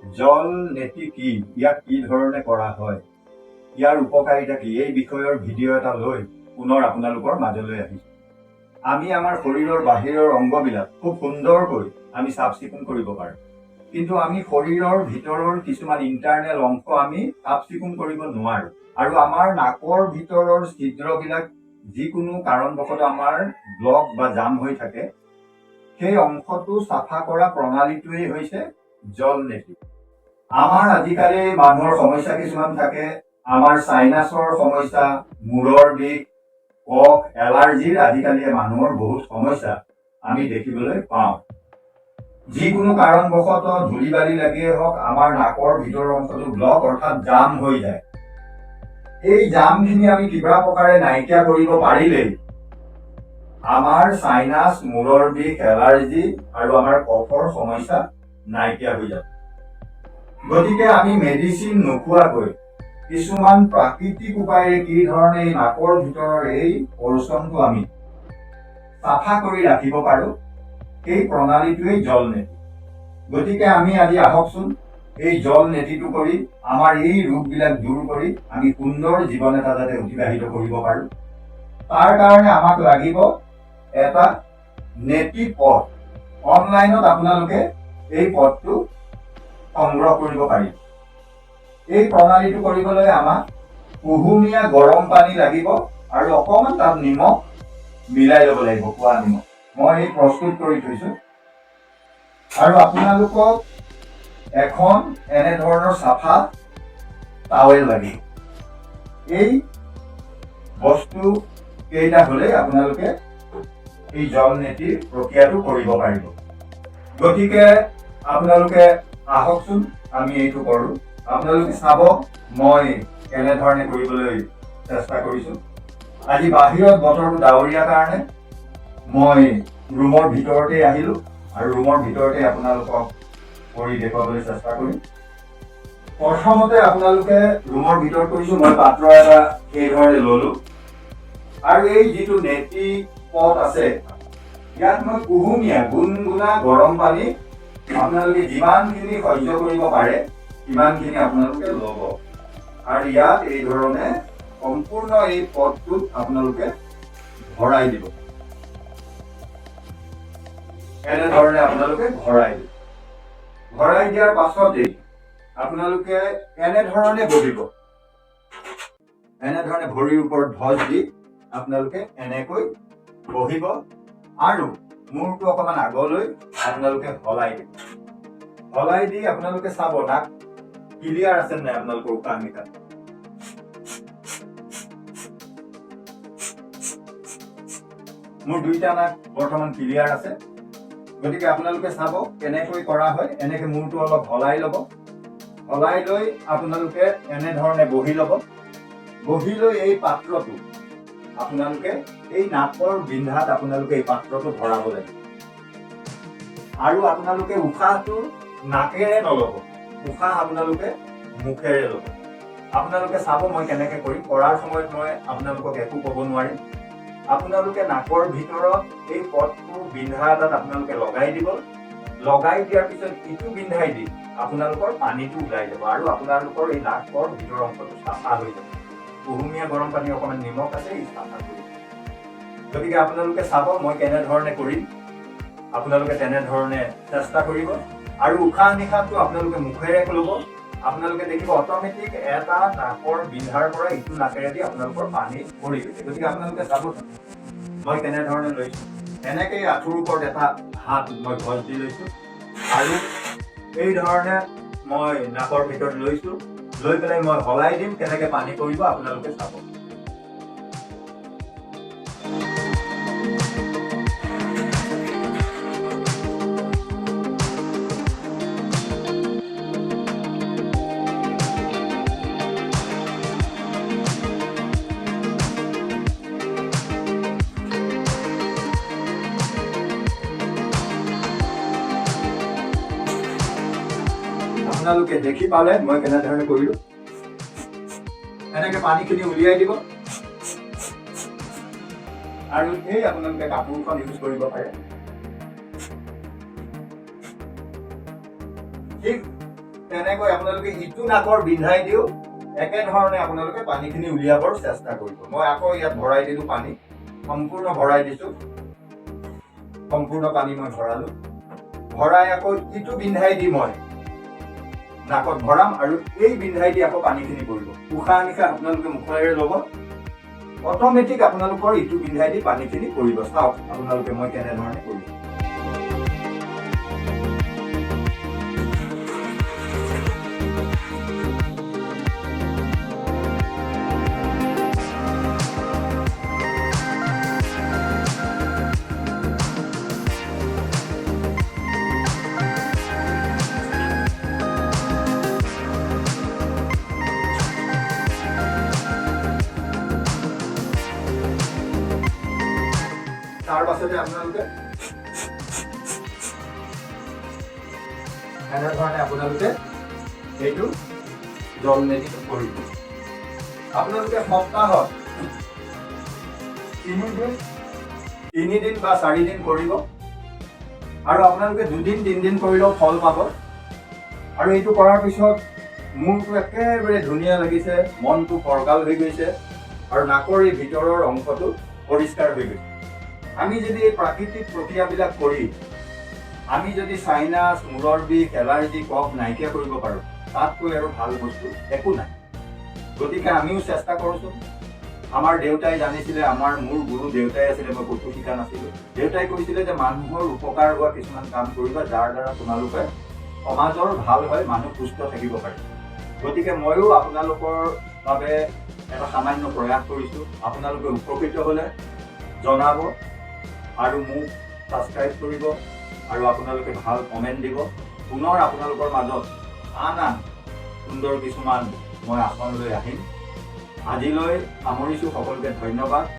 জল নেতি কি, ইয়াক কি ধৰণে কৰা হয়, ইয়াৰ উপকাৰিতা কি, এই বিষয়ৰ ভিডিঅ' এটা লৈ পুনৰ আপোনালোকৰ মাজলৈ আহিছোঁ। আমি আমাৰ শৰীৰৰ বাহিৰৰ অংগবিলাক খুব সুন্দৰকৈ আমি চাফ চিকুণ কৰিব পাৰোঁ, কিন্তু আমি শৰীৰৰ ভিতৰৰ কিছুমান ইণ্টাৰনেল অংশ আমি চাফ চিকুণ কৰিব নোৱাৰোঁ। আৰু আমাৰ নাকৰ ভিতৰৰ ছিদ্ৰবিলাক যিকোনো কাৰণবশতঃ আমাৰ ব্লক বা জাম হৈ থাকে, সেই অংশটো চাফা কৰা প্ৰণালীটোৱেই হৈছে জল নেতি। আমাৰ আজিকালি মানুহৰ সমস্যা কিছুমান থাকে। আমাৰ চাইনাছৰ সমস্যা, মূৰৰ বিষ, কফ, এলাৰ্জিৰ আজিকালি মানুহৰ বহুত সমস্যা আমি দেখিবলৈ পাওঁ। যিকোনো কাৰণবশতঃ ধূলি বালি লাগিয়ে হওক আমাৰ নাকৰ ভিতৰৰ অংশটো ব্লক অৰ্থাৎ জাম হৈ যায়। এই জামখিনি আমি কিবা প্ৰকাৰে নাইকিয়া কৰিব পাৰিলেই আমাৰ চাইনাছ, মূৰৰ বিষ, এলাৰ্জি আৰু আমাৰ কফৰ সমস্যা নাইকিয়া হৈ যাব। গতিকে আমি মেডিচিন নোখোৱাকৈ কিছুমান প্ৰাকৃতিক উপায়েৰে কি ধৰণে এই নাকৰ ভিতৰৰ এই পৰ্চনটো আমি চাফা কৰি ৰাখিব পাৰোঁ, সেই প্ৰণালীটোৱেই জল নেতি। গতিকে আমি আজি আহকচোন এই জল নেতিটো কৰি আমাৰ এই ৰোগবিলাক দূৰ কৰি আমি সুন্দৰ জীৱন এটা যাতে অতিবাহিত কৰিব পাৰোঁ, তাৰ কাৰণে আমাক লাগিব এটা নেতি পথ। অনলাইনত আপোনালোকে এই পথটো সংগ্ৰহ কৰিব পাৰিব। এই প্ৰণালীটো কৰিবলৈ আমাক কুহুমীয়া গৰম পানী লাগিব আৰু অকণমান তাত নিমখ মিলাই ল'ব লাগিব, খোৱা নিমখ। মই এই প্ৰস্তুত কৰি থৈছোঁ। আৰু আপোনালোকক এখন এনেধৰণৰ চাফা টাৱেল লাগিব। এই বস্তু কেইটা হ'লে আপোনালোকে এই জল নেতিৰ প্ৰক্ৰিয়াটো কৰিব পাৰিব। গতিকে আপোনালোকে আহকচোন আমি এইটো কৰোঁ। আপোনালোকে চাব মই কেনেধৰণে কৰিবলৈ চেষ্টা কৰিছোঁ। আজি বাহিৰত বতৰটো ডাৱৰীয়া কাৰণে মই ৰুমৰ ভিতৰতে আহিলোঁ আৰু ৰুমৰ ভিতৰতে আপোনালোকক কৰি দেখুৱাবলৈ চেষ্টা কৰিম। প্ৰথমতে আপোনালোকে ৰুমৰ ভিতৰত কৰিছোঁ, মই পাত্ৰ এটা এইধৰণে ল'লোঁ আৰু এই যিটো নেতি পথ আছে ইয়াত মই কুহুমীয়া গুণগুণা গৰম পানী আপোনালোকে যিমানখিনি সহ্য কৰিব পাৰে সিমানখিনি আপোনালোকে ল'ব আৰু ইয়াত এই ধৰণে সম্পূৰ্ণ এই পথটোত আপোনালোকে ভৰাই দিব। এনেধৰণে আপোনালোকে ভৰাই দিব। ভৰাই দিয়াৰ পাছতেই আপোনালোকে এনেধৰণে বহিব। এনেধৰণে ভৰিৰ ওপৰত ধজ দি আপোনালোকে এনেকৈ বহিব আৰু মূৰটো অকণমান আগলৈ আপোনালোকে হলাই দিব। হলাই দি আপোনালোকে চাব নাক ক্লিয়াৰ আছে নাই আপোনালোকৰ উশাহ নিশাহ। মোৰ দুইটা নাক বৰ্তমান ক্লিয়াৰ আছে। গতিকে আপোনালোকে চাব কেনেকৈ কৰা হয়। এনেকে মূৰটো অলপ হলাই ল'ব। হলাই লৈ আপোনালোকে এনেধৰণে বহি ল'ব। বহি লৈ এই পাত্ৰটো আপোনালোকে এই নাকৰ বিন্ধাত আপোনালোকে এই পাত্ৰটো ভৰাব লাগিব আৰু আপোনালোকে উশাহটো নাকেৰে নল'ব, উশাহ আপোনালোকে মুখেৰে ল'ব। আপোনালোকে চাব মই কেনেকে কৰিম। কৰাৰ সময়ত মই আপোনালোকক একো ক'ব নোৱাৰিম। আপোনালোকে নাকৰ ভিতৰত এই পথটো বিন্ধা এটাত আপোনালোকে লগাই দিব। লগাই দিয়াৰ পিছত ইটো বিন্ধাই দি আপোনালোকৰ পানীটো ওলাই যাব আৰু আপোনালোকৰ এই নাকৰ ভিতৰৰ অংশটো চাফা হৈ যাব। কুহুমীয়া গৰম পানী অকণমান নিমখ আছে, ই চাফা কৰি দিব। গতিকে আপোনালোকে চাব মই কেনেধৰণে কৰিম, আপোনালোকে তেনেধৰণে চেষ্টা কৰিব আৰু উশাহ নিশাহটো আপোনালোকে মুখেৰে ল'ব। আপোনালোকে দেখিব অট'মেটিক এটা নাকৰ বিন্ধাৰ পৰা ইটো নাকেৰেদি আপোনালোকৰ পানী পৰি গৈছে। গতিকে আপোনালোকে চাব মই কেনেধৰণে লৈছোঁ। এনেকেই আঁঠুৰ ওপৰত এটা হাত মই গছ দি লৈছোঁ আৰু এই ধৰণে মই নাকৰ ভিতৰত লৈছোঁ। লৈ পেলাই মই হলাই দিম। কেনেকে পানী পৰিব আপোনালোকে চাব। আপোনালোকে দেখি পালে মই কেনেধৰণে কৰিলোঁ। এনেকে পানীখিনি উলিয়াই দিব আৰু এই আপোনালোকে কাপোৰখন ইউজ কৰিব পাৰে। ঠিক তেনেকৈ আপোনালোকে ইটো নাকৰ বিন্ধাই দিও একেধৰণে আপোনালোকে পানীখিনি উলিয়াবৰ চেষ্টা কৰিব। মই আকৌ ইয়াত ভৰাই দিলোঁ পানী, সম্পূৰ্ণ ভৰাই দিছোঁ। সম্পূৰ্ণ পানী মই ভৰালোঁ। ভৰাই আকৌ ইটো বিন্ধাই দি মই নাকত ভৰাম আৰু এই বিন্ধাই দি আকৌ পানীখিনি পৰিব। উশাহ নিশাহ আপোনালোকে মুখেৰে ল'ব, অট'মেটিক আপোনালোকৰ ইটো বিন্ধাই দি পানীখিনি পৰিব। চাওক আপোনালোকে মই কেনেধৰণে কৰিম। তাৰ পাছতে আপোনালোকে এনেধৰণে আপোনালোকে এইটো জল মেডিটেশ্যন কৰিব। আপোনালোকে সপ্তাহত 3 দিন বা 4 দিন কৰিব আৰু আপোনালোকে 2 দিন 3 দিন কৰিলেও ফল পাব। আৰু এইটো কৰাৰ পিছত মূৰটো একেবাৰে ধুনীয়া লাগিছে, মনটো ফৰকাল হৈ গৈছে আৰু নাকৰ এই ভিতৰৰ অংশটো পৰিষ্কাৰ হৈ গৈছে। আমি যদি এই প্ৰাকৃতিক প্ৰক্ৰিয়াবিলাক কৰি আমি যদি চাইনাছ, মূৰৰ বিষ, এলাৰ্জি, কফ নাইকিয়া কৰিব পাৰোঁ, তাতকৈ আৰু ভাল বস্তু একো নাই। গতিকে আমিও চেষ্টা কৰোঁচোন। আমাৰ দেউতাই জানিছিলে, আমাৰ মোৰ গুৰু দেউতাই আছিলে, মই ক'তো শিকা নাছিলোঁ। দেউতাই কৈছিলে যে মানুহৰ উপকাৰ হোৱা কিছুমান কাম কৰিবা, যাৰ দ্বাৰা তোমালোকে সমাজৰ ভাল হয়, মানুহ সুস্থ থাকিব পাৰে। গতিকে ময়ো আপোনালোকৰ বাবে এটা সামান্য প্ৰয়াস কৰিছোঁ। আপোনালোকে উপকৃত হ'লে জনাব আৰু মোক ছাবস্ক্ৰাইব কৰিব আৰু আপোনালোকে ভাল কমেণ্ট দিব। পুনৰ আপোনালোকৰ মাজত আন সুন্দৰ কিছুমান মই আসন লৈ আহিম। আজিলৈ সামৰিছোঁ। সকলোকে ধন্যবাদ।